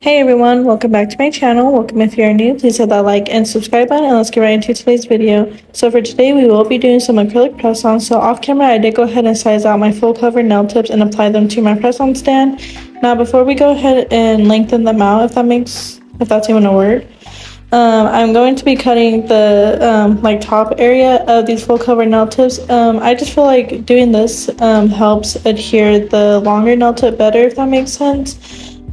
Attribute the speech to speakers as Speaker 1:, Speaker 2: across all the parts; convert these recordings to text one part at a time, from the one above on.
Speaker 1: Hey everyone, welcome back to my channel. Welcome if you're new, please hit that like and subscribe button and let's get right into today's video. So for today we will be doing some acrylic press-ons. So off camera I did go ahead and size out my full cover nail tips and apply them to my press-on stand. Now before we go ahead and lengthen them out, if that's even a word, I'm going to be cutting the top area of these full cover nail tips. I just feel like doing this helps adhere the longer nail tip better, if that makes sense.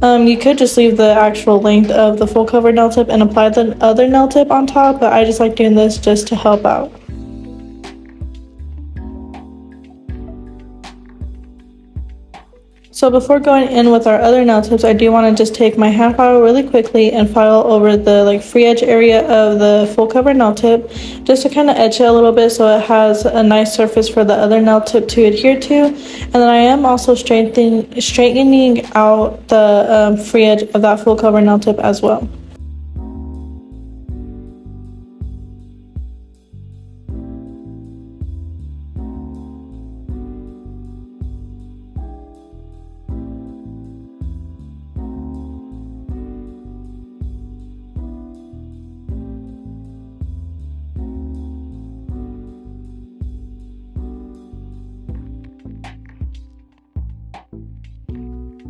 Speaker 1: You could just leave the actual length of the full cover nail tip and apply the other nail tip on top, but I just like doing this just to help out. So before going in with our other nail tips, I do want to just take my hand file really quickly and file over the free edge area of the full cover nail tip, just to kind of edge it a little bit so it has a nice surface for the other nail tip to adhere to. And then I am also straightening out the free edge of that full cover nail tip as well.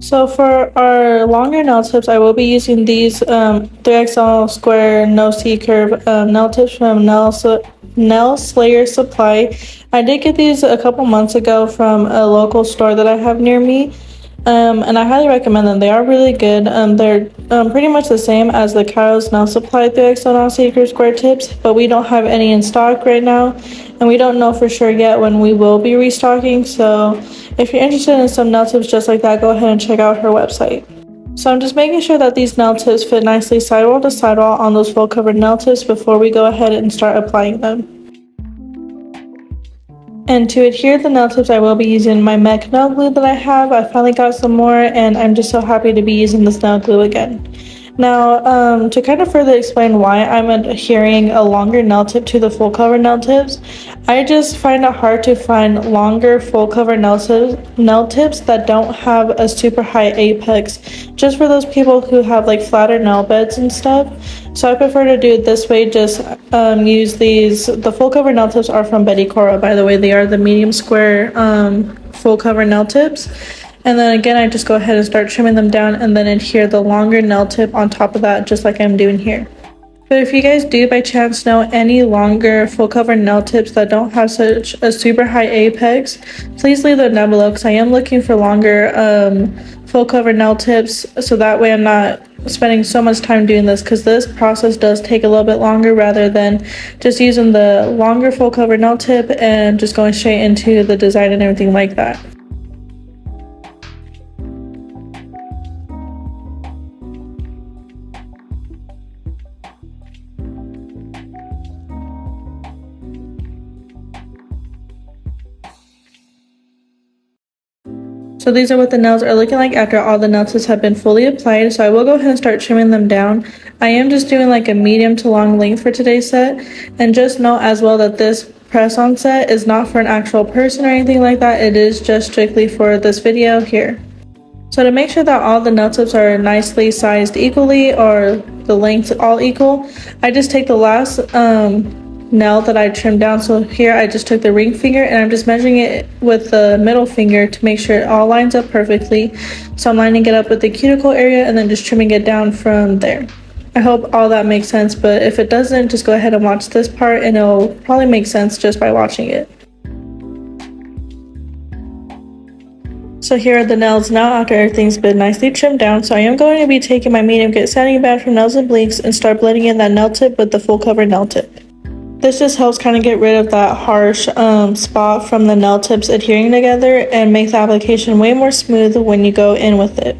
Speaker 1: So for our longer nail tips, I will be using these 3XL square no C-curve nail tips from Nail Slayer Supply. I did get these a couple months ago from a local store that I have near me. And I highly recommend them. They are really good. They're pretty much the same as the KAIROSE Nail Supply 3XL Nail C-curve square tips, but we don't have any in stock right now, and we don't know for sure yet when we will be restocking. So if you're interested in some nail tips just like that, go ahead and check out her website. So I'm just making sure that these nail tips fit nicely sidewall to sidewall on those full covered nail tips before we go ahead and start applying them. And to adhere the nail tips, I will be using my 𝐼𝐶 nail glue that I have. I finally got some more and I'm just so happy to be using this nail glue again. Now, to kind of further explain why I'm adhering a longer nail tip to the full cover nail tips, I just find it hard to find longer full cover nail tips that don't have a super high apex, just for those people who have like flatter nail beds and stuff. So I prefer to do it this way, just use these. The full cover nail tips are from 𝐵𝐵𝐾𝐻, by the way. They are the medium square full cover nail tips. And then again, I just go ahead and start trimming them down and then adhere the longer nail tip on top of that, just like I'm doing here. But if you guys do by chance know any longer full cover nail tips that don't have such a super high apex, please leave them down below because I am looking for longer full cover nail tips, so that way I'm not spending so much time doing this, because this process does take a little bit longer rather than just using the longer full cover nail tip and just going straight into the design and everything like that. So these are what the nails are looking like after all the nail tips have been fully applied. So I will go ahead and start trimming them down. I am just doing like a medium to long length for today's set. And just note as well that this press-on set is not for an actual person or anything like that. It is just strictly for this video here. So to make sure that all the nail tips are nicely sized equally, or the lengths all equal, I just take the last nail that I trimmed down. So here I just took the ring finger and I'm just measuring it with the middle finger to make sure it all lines up perfectly. So I'm lining it up with the cuticle area and then just trimming it down from there. I hope all that makes sense, but if it doesn't, just go ahead and watch this part and it'll probably make sense just by watching it. So here are the nails now after everything's been nicely trimmed down. So I am going to be taking my medium grit sanding band from Nails and Blinks and start blending in that nail tip with the full cover nail tip. This just helps kind of get rid of that harsh spot from the nail tips adhering together and make the application way more smooth when you go in with it.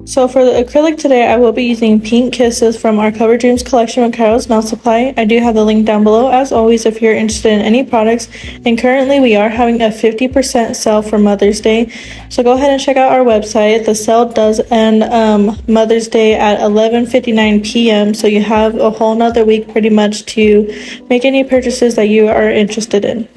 Speaker 1: So for the acrylic today, I will be using Pink Kisses from our Cover Dreams collection with KAIROSE Nail Supply. I do have the link down below as always if you're interested in any products. And currently we are having a 50% sale for Mother's Day. So go ahead and check out our website. The sale does end Mother's Day at 11:59 p.m. So you have a whole nother week pretty much to make any purchases that you are interested in.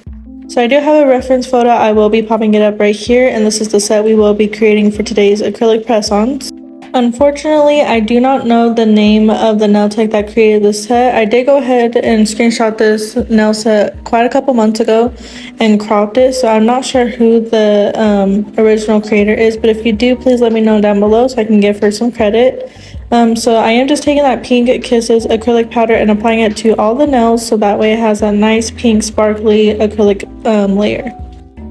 Speaker 1: So I do have a reference photo. I will be popping it up right here, and this is the set we will be creating for today's acrylic press-ons. Unfortunately, I do not know the name of the nail tech that created this set. I did go ahead and screenshot this nail set quite a couple months ago and cropped it, so I'm not sure who the original creator is, but if you do, please let me know down below so I can give her some credit. So I am just taking that Pink Kisses acrylic powder and applying it to all the nails so that way it has a nice pink sparkly acrylic layer.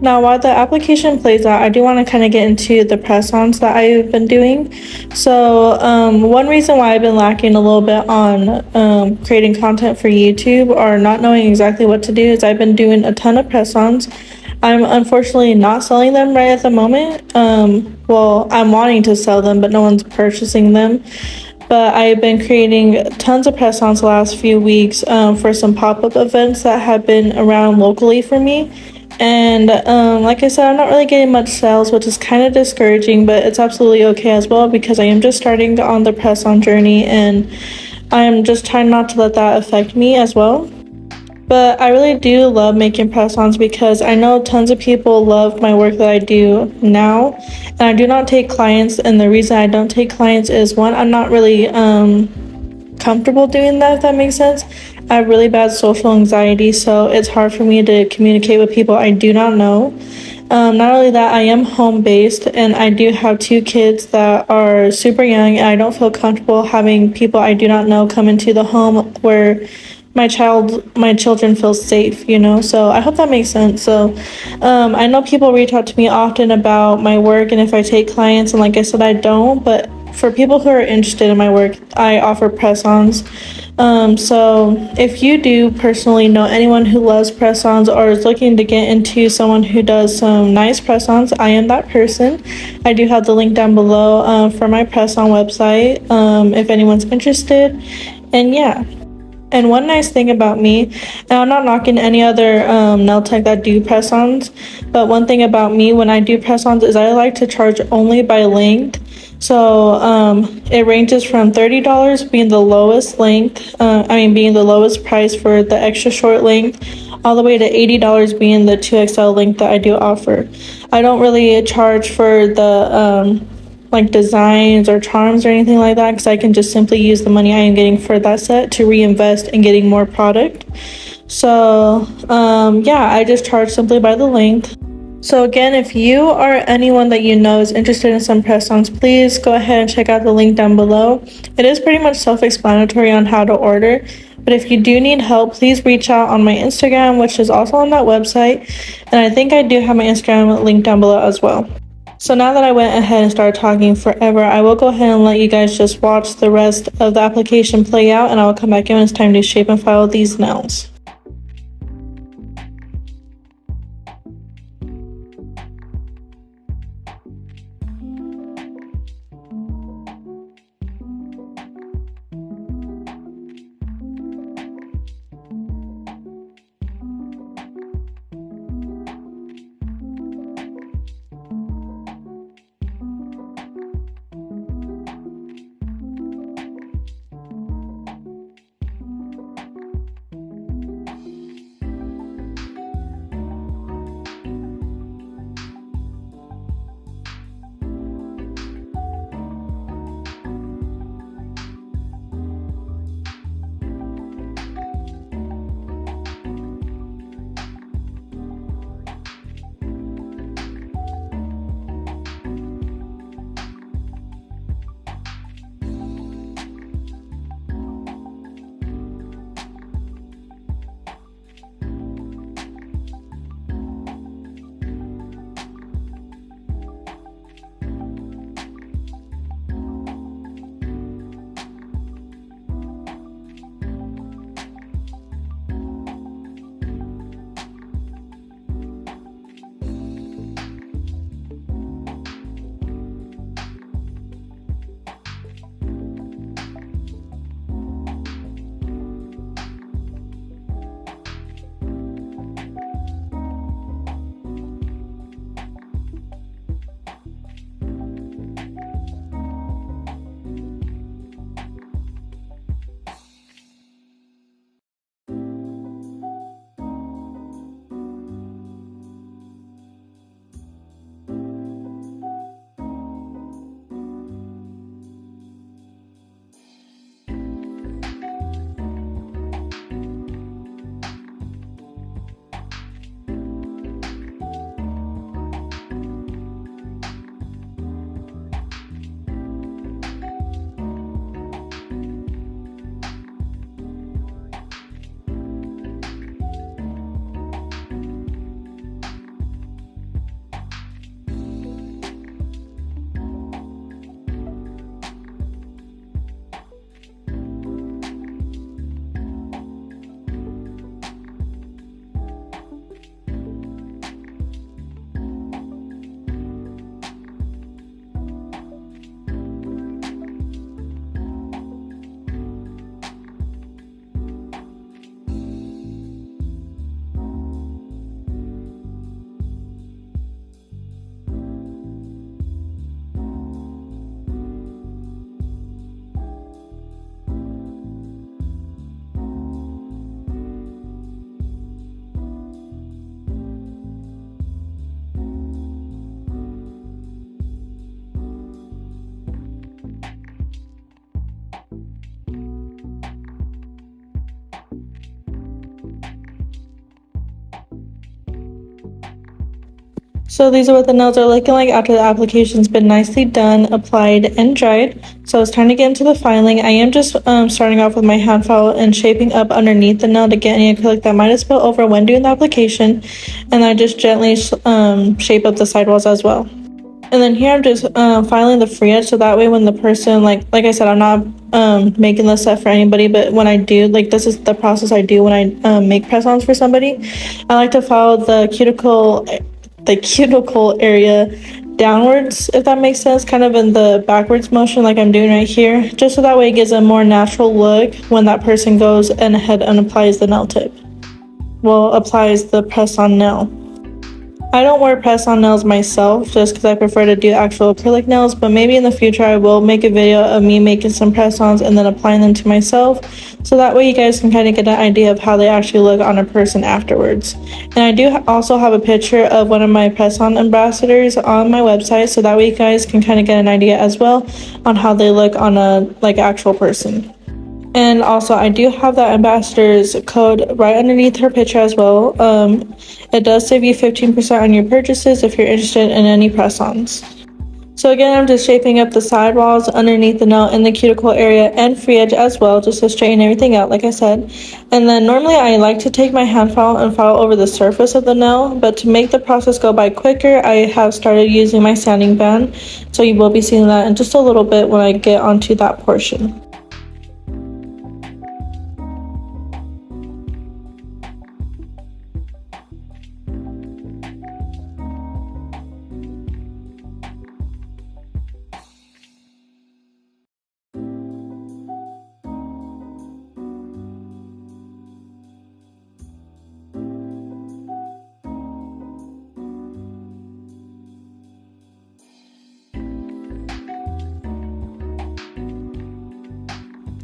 Speaker 1: Now, while the application plays out, I do want to kind of get into the press-ons that I've been doing. So one reason why I've been lacking a little bit on creating content for YouTube or not knowing exactly what to do is I've been doing a ton of press-ons. I'm unfortunately not selling them right at the moment. Well, I'm wanting to sell them, but no one's purchasing them. But I've been creating tons of press-ons the last few weeks for some pop-up events that have been around locally for me. And like I said, I'm not really getting much sales, which is kind of discouraging, but it's absolutely okay as well because I am just starting on the press-on journey and I'm just trying not to let that affect me as well. But I really do love making press-ons because I know tons of people love my work that I do now, and I do not take clients, and the reason I don't take clients is one, I'm not really comfortable doing that, if that makes sense. I have really bad social anxiety, so it's hard for me to communicate with people I do not know. Not only that, I am home-based, and I do have 2 kids that are super young, and I don't feel comfortable having people I do not know come into the home where my children feel safe, you know. So I hope that makes sense. So I know people reach out to me often about my work and if I take clients, and like I said, I don't, but for people who are interested in my work, I offer press-ons. So if you do personally know anyone who loves press-ons or is looking to get into someone who does some nice press-ons, I am that person. I do have the link down below for my press-on website if anyone's interested. And yeah. And one nice thing about me, and I'm not knocking any other nail tech that do press-ons, but one thing about me when I do press-ons is I like to charge only by length. So it ranges from $30 being the lowest length, being the lowest price for the extra short length, all the way to $80 being the 2XL length that I do offer. I don't really charge for the like designs or charms or anything like that because I can just simply use the money I am getting for that set to reinvest in getting more product. So yeah, I just charge simply by the length. So again, if you or anyone that you know is interested in some press-ons, please go ahead and check out the link down below. It is pretty much self-explanatory on how to order, but if you do need help, please reach out on my Instagram, which is also on that website, and I think I do have my Instagram link down below as well. So now that I went ahead and started talking forever, I will go ahead and let you guys just watch the rest of the application play out, and I will come back in when it's time to shape and file these nails. So these are what the nails are looking like after the application's been nicely done, applied, and dried. So it's time to get into the filing. I am just starting off with my hand file and shaping up underneath the nail to get any acrylic that might have spilled over when doing the application. And I just gently shape up the sidewalls as well. And then here I'm just filing the free edge, so that way when the person, like I said, I'm not making this set for anybody, but when I do, like, this is the process I do when I make press-ons for somebody. I like to file the cuticle area downwards, if that makes sense, kind of in the backwards motion like I'm doing right here, just so that way it gives a more natural look when that person goes and ahead and applies the nail tip. Well, applies the press-on nail. I don't wear press-on nails myself just because I prefer to do actual acrylic nails, but maybe in the future I will make a video of me making some press-ons and then applying them to myself, so that way you guys can kind of get an idea of how they actually look on a person afterwards. And I do also have a picture of one of my press-on ambassadors on my website, so that way you guys can kind of get an idea as well on how they look on a actual person. And also, I do have that ambassador's code right underneath her picture as well. It does save you 15% on your purchases if you're interested in any press-ons. So again, I'm just shaping up the sidewalls underneath the nail in the cuticle area and free edge as well, just to straighten everything out, like I said. And then normally I like to take my hand file and file over the surface of the nail, but to make the process go by quicker, I have started using my sanding band. So you will be seeing that in just a little bit when I get onto that portion.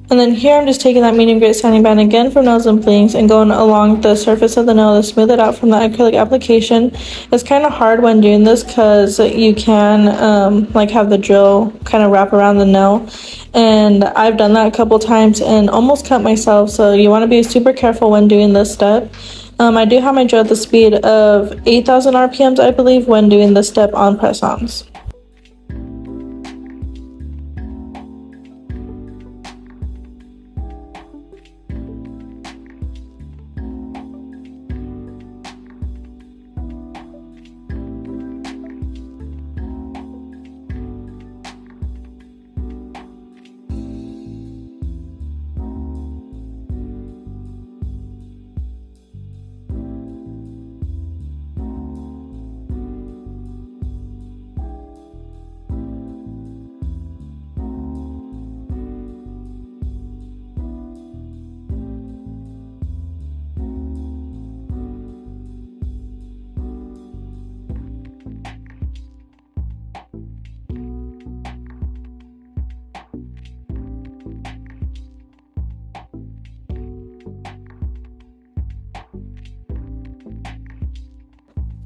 Speaker 1: And then here I'm just taking that medium grit sanding band again from Nails and Blings and going along the surface of the nail to smooth it out from the acrylic application. It's kind of hard when doing this because you can have the drill kind of wrap around the nail. And I've done that a couple times and almost cut myself, so you want to be super careful when doing this step. I do have my drill at the speed of 8,000 RPMs, I believe, when doing this step on press-ons.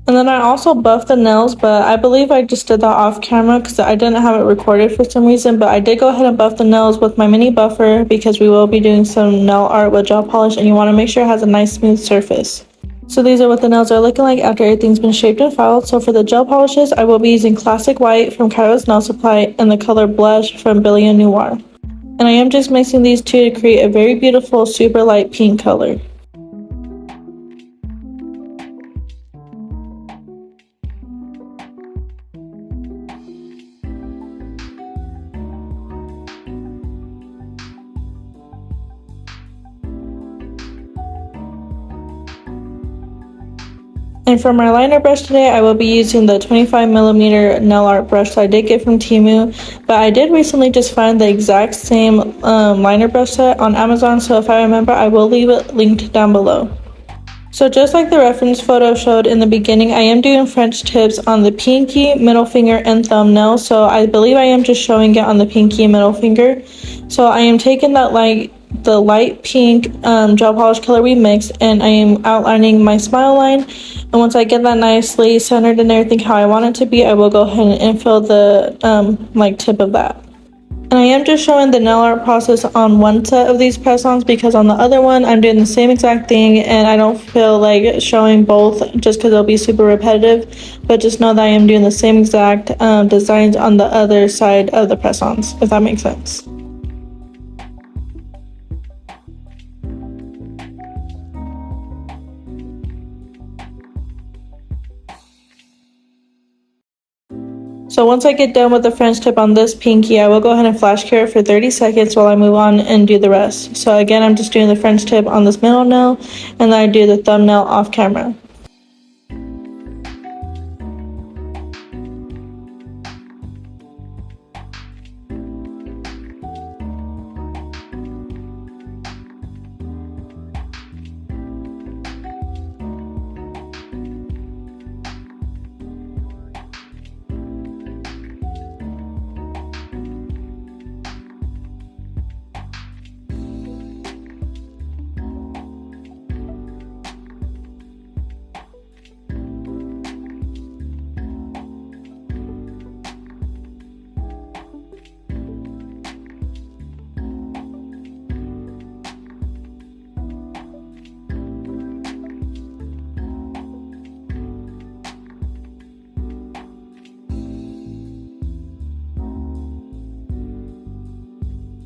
Speaker 1: And then I also buffed the nails, but I believe I just did that off camera because I didn't have it recorded for some reason. But I did go ahead and buff the nails with my mini buffer because we will be doing some nail art with gel polish, and you want to make sure it has a nice smooth surface. So these are what the nails are looking like after everything's been shaped and filed. So for the gel polishes, I will be using Classic White from KAIROSE Nail Supply and the color Blush from 𝐵𝑖LLION Noir. And I am just mixing these two to create a very beautiful super light pink color. And for my liner brush today, I will be using the 25mm nail art brush that I did get from Temu. But I did recently just find the exact same liner brush set on Amazon, so if I remember, I will leave it linked down below. So just like the reference photo showed in the beginning, I am doing French tips on the pinky, middle finger, and thumbnail. So I believe I am just showing it on the pinky and middle finger. So I am taking that the light pink gel polish color we mixed, and I am outlining my smile line. And once I get that nicely centered and everything how I want it to be, I will go ahead and infill the tip of that. And I am just showing the nail art process on one set of these press-ons because on the other one I'm doing the same exact thing, and I don't feel like showing both just because it'll be super repetitive. But just know that I am doing the same exact designs on the other side of the press-ons, if that makes sense. So once I get done with the French tip on this pinky, I will go ahead and flash cure it for 30 seconds while I move on and do the rest. So again, I'm just doing the French tip on this middle nail, and then I do the thumbnail off camera.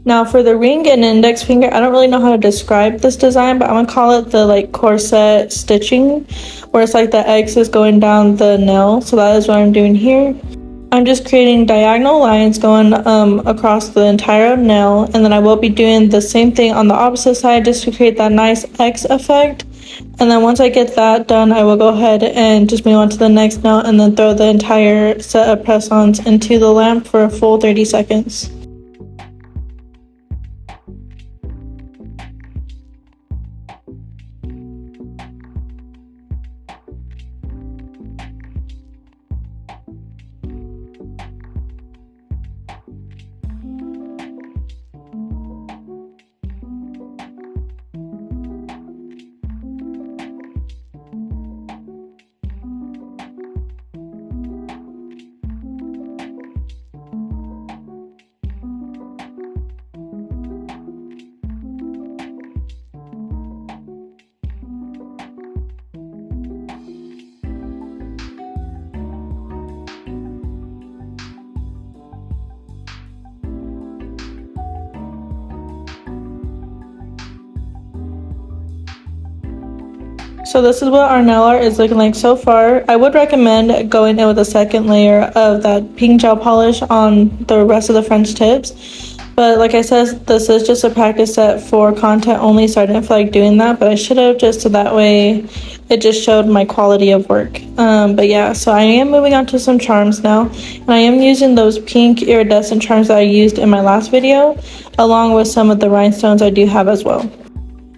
Speaker 1: Now for the ring and index finger, I don't really know how to describe this design, but I'm gonna call it the like corset stitching, where it's like the X is going down the nail. So that is what I'm doing here. I'm just creating diagonal lines going across the entire nail, and then I will be doing the same thing on the opposite side just to create that nice X effect. And then once I get that done, I will go ahead and just move on to the next nail and then throw the entire set of press-ons into the lamp for a full 30 seconds. So this is what our nail art is looking like so far. I would recommend going in with a second layer of that pink gel polish on the rest of the French tips. But like I said, this is just a practice set for content only, so I didn't feel like doing that. But I should have, just so that way it just showed my quality of work. But yeah, so I am moving on to some charms now. And I am using those pink iridescent charms that I used in my last video, along with some of the rhinestones I do have as well.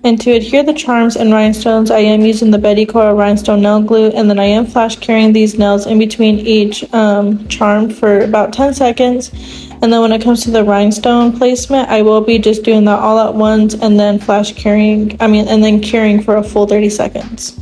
Speaker 1: And to adhere the charms and rhinestones, I am using the 𝐵𝑒𝑑𝐒 rhinestone nail glue, and then I am flash curing these nails in between each charm for about 10 seconds. And then when it comes to the rhinestone placement, I will be just doing that all at once and then and then curing for a full 30 seconds.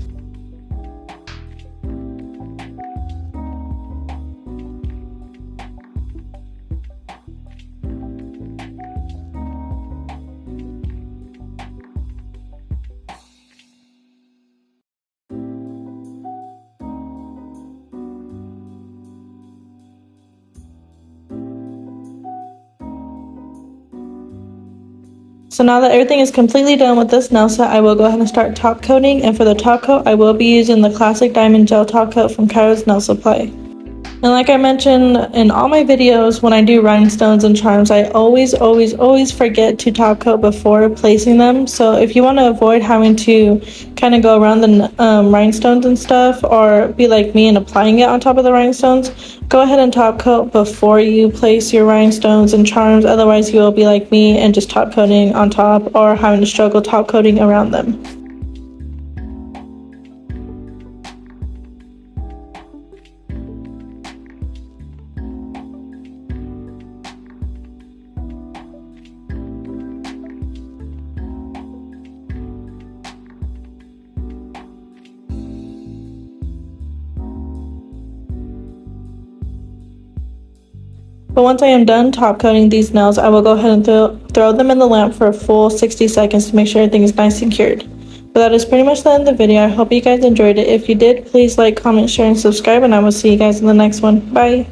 Speaker 1: So now that everything is completely done with this nail set, I will go ahead and start top coating. And for the top coat, I will be using the classic diamond gel top coat from KAIROSE Nail Supply. And like I mentioned in all my videos, when I do rhinestones and charms, I always forget to top coat before placing them. So if you want to avoid having to kind of go around the rhinestones and stuff, or be like me and applying it on top of the rhinestones, go ahead and top coat before you place your rhinestones and charms. Otherwise you will be like me and just top coating on top, or having to struggle top coating around them. But once I am done top coating these nails, I will go ahead and throw them in the lamp for a full 60 seconds to make sure everything is nice and cured. But that is pretty much the end of the video. I hope you guys enjoyed it. If you did, please like, comment, share, and subscribe, and I will see you guys in the next one. Bye!